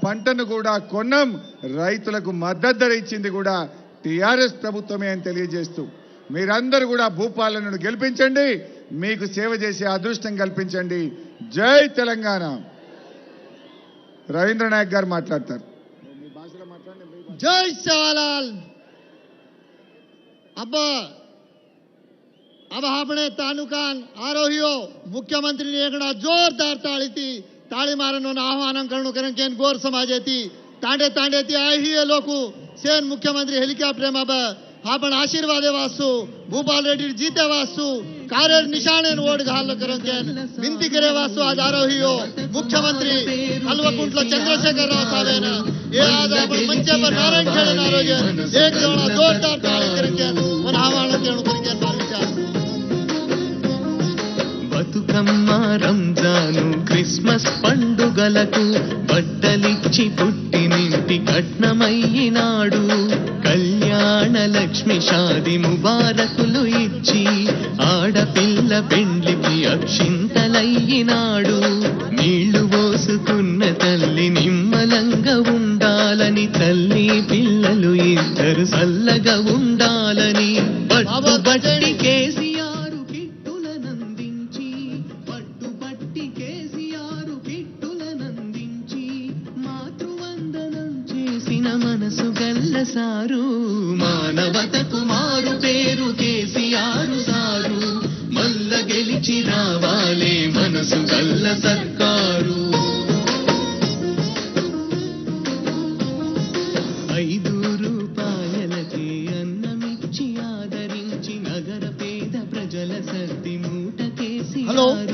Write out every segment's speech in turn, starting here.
పంటను కూడా కొన్నాం. రైతులకు మద్దతు ధర ఇచ్చింది కూడా టిఆర్ఎస్ ప్రభుత్వమే అని తెలియజేస్తూ మీరందరూ కూడా భూపాలనను గెలిపించండి, మీకు సేవ చేసే అదృష్టం కల్పించండి. జై తెలంగాణ. రవీంద్ర నాయక్ గారు మాట్లాడతారు. జై సేవాలాల్. अब આપણે તાલુકા આરોહીઓ મુખ્યમંત્રીની એકડા જોરદાર તાળી મારવાનું આહ્વાન કરણું કરે કે ગોર સમાજેથી તાંડેથી આહીએ લોકો સેન મુખ્યમંત્રી હેલિકોપ્ટરમાં आपण आशीर्वाद वासू भूपाल रेड्डी जीते वासू कार्य निशाने वोट घाल करें विनती करे वासू आज आरोहियो मुख्यमंत्री हलवकुंटला चंद्रशेखर राव साहेब ये आज आपण मंच पर नारायण खेड़े नारोगे एक जोड़ा जोरदार ताली करें मन आह्वान करें బతుకమ్మ రంజాను క్రిస్మస్ పండుగలకు బట్టలిచ్చి పుట్టినింటి కట్నమయ్యినాడు. కళ్యాణ లక్ష్మి షాది ముబారకులు ఇచ్చి ఆడపిల్ల పెండ్లికి అక్షింతలయ్యినాడు. నీళ్లు పోసుకున్న తల్లి నిమ్మలంగా ఉండాలని, తల్లి పిల్లలు ఇద్దరు చల్లగా ఉండాలని పట్టుబట్టి కేసీఆర్ మనసు గల్ల సారు. మానవతకు మారు పేరు కేసీఆర్ సారు. మల్ల గెలిచి రావాలే మనసు గల్ల సర్కారు. 5 రూపాయలకే అన్నమిచ్చి ఆదరించి నగర పేద ప్రజల సర్ది మూట కేసీఆర్.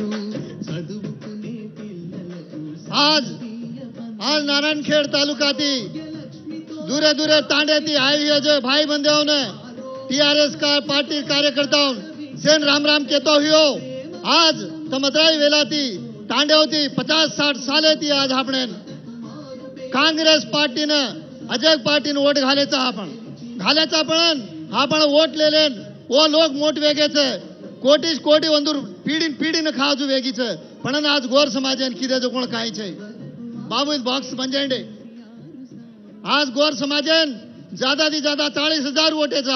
చదువుకునే పిల్లలకు आज नारायणखेड तालुकाती दूरे दूरे तांड्याती आई है जो भाई बंधे ने टीआरएस का पार्टी कार्यकर्ताओं सेन राम राम कहता हुयो आज तमतराई वेलाती तांडे होती 50-60 साले थी. आज आपण काँग्रेस पार्टीने अजय पार्टीने वोट घालायचा आपण वोट लेले वो लोक मोठ वेगेचे कोटी वंदूर पीडीने खाजू वेगीचे पण आज गोर समाजान किदे जो कोण काय छे बाबू बॉक्स पंजांडे आज गोर समाजन ज्यादा थी ज्यादा 40,000 वोटेचा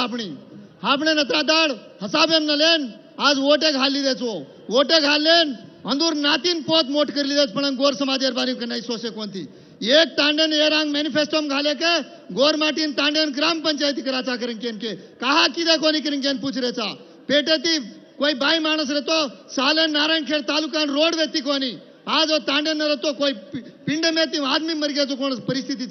આપણે નતરા દાડ હસાબેમ ન લેન आज वोटे घाली देचो वोटे घालेन अंदूर नातीन पोत मोट कर लीधेच पण गोर समाजेर बारी नाही सोसे कोणती एक तांडेन एरांग मैनिफेस्टोम घाले के गोर माटीन तांडेन ग्राम पंचायती कराचा करें के कहा किदे कोनी करें केन पूछ रेचा पेटेती कोई बाई माणस रहतो सालन नारायणखेड तालुकान रोड वेती कोनी आज वो तांडे न रहतो कोई पिंड में थी आदमी मर गया जो कौन परिस्थिति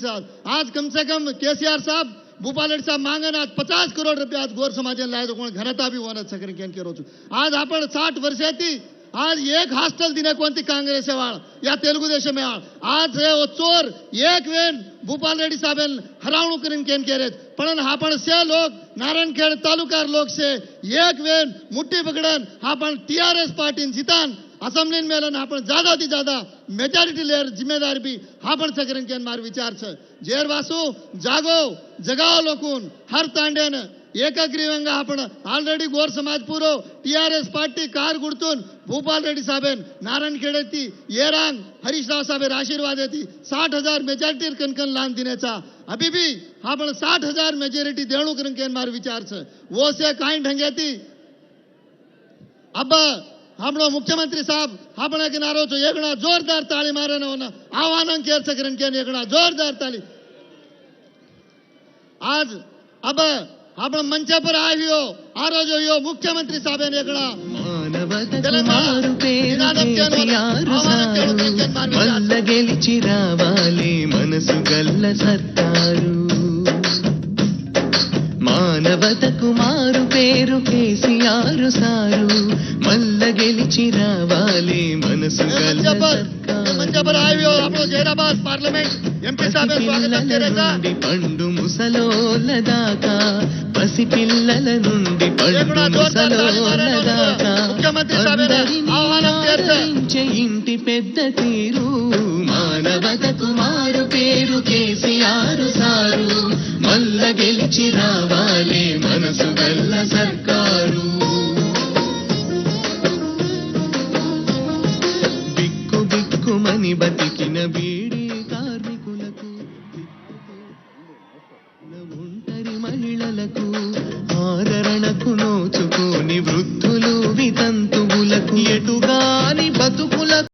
आज कम से कम केसीआर साहब भूपाल रेड्डी साहब मांगन आज 50 करोड़ रुपया आज गोर समाजन लाए तो कौन घनता भी होना सकन केन के रोज आज आपण 60 वर्षाती आज एक हॉस्टेल दिने कोणती काँग्रेस वाळ या तेलुगु देश में आज हे वो चोर एक वेन भूपाल रेड्डी साहब हरावणू करीन केन केरेत पण आपण से लोग नारायणखेड तालुकार लोग से एक वेन मुट्ठी पकडन आपण टीआरएस पार्टी जितान असेंबली में आपण ज्यादा थी ज्यादा मेजॉरिटी लेयर जिम्मेदारी भी आपण सकरन के मार विचार छे जेर वासु जागो जगाओ लोकून हर तांडेन एकाग्रीवंगा आपण ऑलरेडी गोर समाज पूरो टीआरएस पार्टी कार गुडतून भूपाल रेड्डी साहेब नारायणखेडेती येरांग हरीश राव साहेब आशीर्वाद येती 60,000 मेजॉरिटी कनकन लान दिनेचा अभी भी आपण 60,000 मेजॉरिटी देणू करन के मार विचार छे वो से काई ढंगेती अब આપણો મુખ્યમંત્રી સાહેબ આપણે કિનારો છો એકણા જોરદાર તાળી મારે ને આહ્વાન કેર સકરન કે એકણા જોરદાર તાળી आज अब आपण मंच पर आयो आरो जो यो मुख्यमंत्री साहेब ने एकણા మానవతకు మల్ల గెలిచి రావాలి మనసు గల్ల సర్కారు. మానవతకు మారు పేరు కేసీఆర్ సారు. మల్ల గెలిచి రావాలి మనసు గల్ల నుండి పండు ముసలోల దాకా పసి పిల్లల నుండి పండు ముసలోల దాకా అందరించే ఇంటి పెద్ద తీరు. మానవతకు మారు పేరు కేసీఆర్ సారు. మల్ల గెలిచి రావాలి మనసు గల్ల సర్కారు. బిక్కు బిక్కుమని బతికిన బీడీ కారు సేవకు నోచుకోని వృద్ధులు వితంతువులకు ఎటుగాని బతుకు